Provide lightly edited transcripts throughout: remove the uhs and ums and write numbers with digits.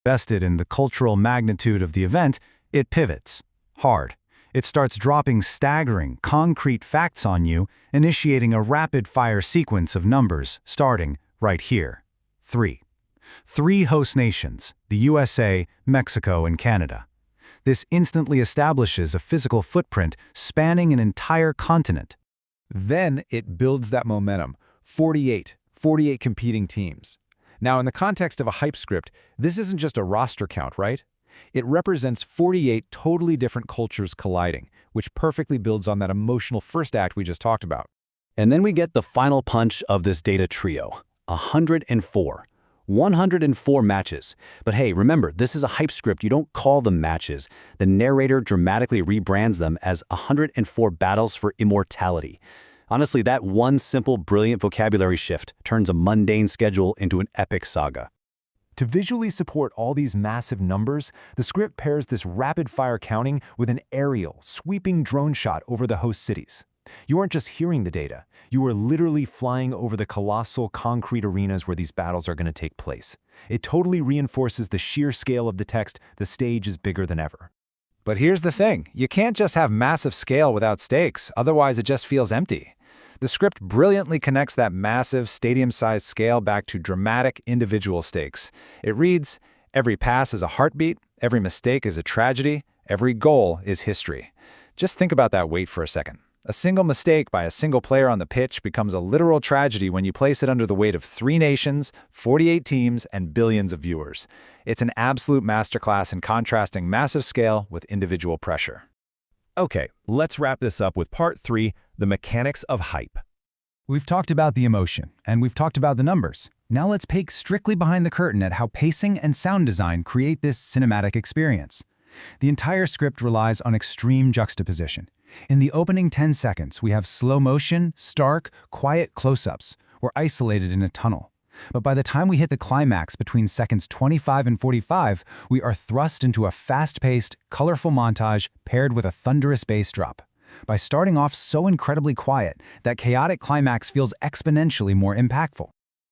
Invested in the cultural magnitude of the event, it pivots. Hard. It starts dropping staggering, concrete facts on you, initiating a rapid-fire sequence of numbers, starting right here. 3. 3 host nations, the USA, Mexico, and Canada. This instantly establishes a physical footprint spanning an entire continent. Then it builds that momentum. 48 competing teams. Now, in the context of a hype script, this isn't just a roster count, right? It represents 48 totally different cultures colliding, which perfectly builds on that emotional first act we just talked about. And then we get the final punch of this data trio, 104. 104 matches. But hey, remember, this is a hype script. You don't call them matches. The narrator dramatically rebrands them as 104 battles for immortality. Honestly, that one simple, brilliant vocabulary shift turns a mundane schedule into an epic saga. To visually support all these massive numbers, the script pairs this rapid-fire counting with an aerial, sweeping drone shot over the host cities. You aren't just hearing the data, you are literally flying over the colossal concrete arenas where these battles are going to take place. It totally reinforces the sheer scale of the text. The stage is bigger than ever. But here's the thing, you can't just have massive scale without stakes, otherwise it just feels empty. The script brilliantly connects that massive, stadium-sized scale back to dramatic, individual stakes. It reads, every pass is a heartbeat, every mistake is a tragedy, every goal is history. Just think about that weight for a second. A single mistake by a single player on the pitch becomes a literal tragedy when you place it under the weight of 3 nations, 48 teams, and billions of viewers. It's an absolute masterclass in contrasting massive scale with individual pressure. Okay, let's wrap this up with part 3, the mechanics of hype. We've talked about the emotion, and we've talked about the numbers. Now let's peek strictly behind the curtain at how pacing and sound design create this cinematic experience. The entire script relies on extreme juxtaposition. In the opening 10 seconds, we have slow motion, stark, quiet close-ups. We're isolated in a tunnel. But by the time we hit the climax between seconds 25 and 45, we are thrust into a fast-paced, colorful montage paired with a thunderous bass drop. By starting off so incredibly quiet, that chaotic climax feels exponentially more impactful.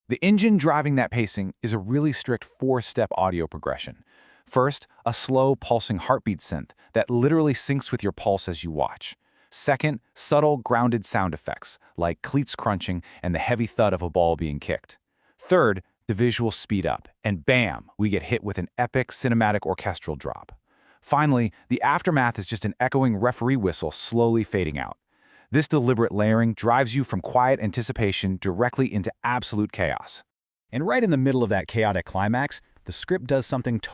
The engine driving that pacing is a really strict 4-step audio progression. First, a slow, pulsing heartbeat synth that literally syncs with your pulse as you watch. Second, subtle, grounded sound effects, like cleats crunching and the heavy thud of a ball being kicked. Third, the visuals speed up, and bam, we get hit with an epic cinematic orchestral drop. Finally, the aftermath is just an echoing referee whistle slowly fading out. This deliberate layering drives you from quiet anticipation directly into absolute chaos. And right in the middle of that chaotic climax, the script does something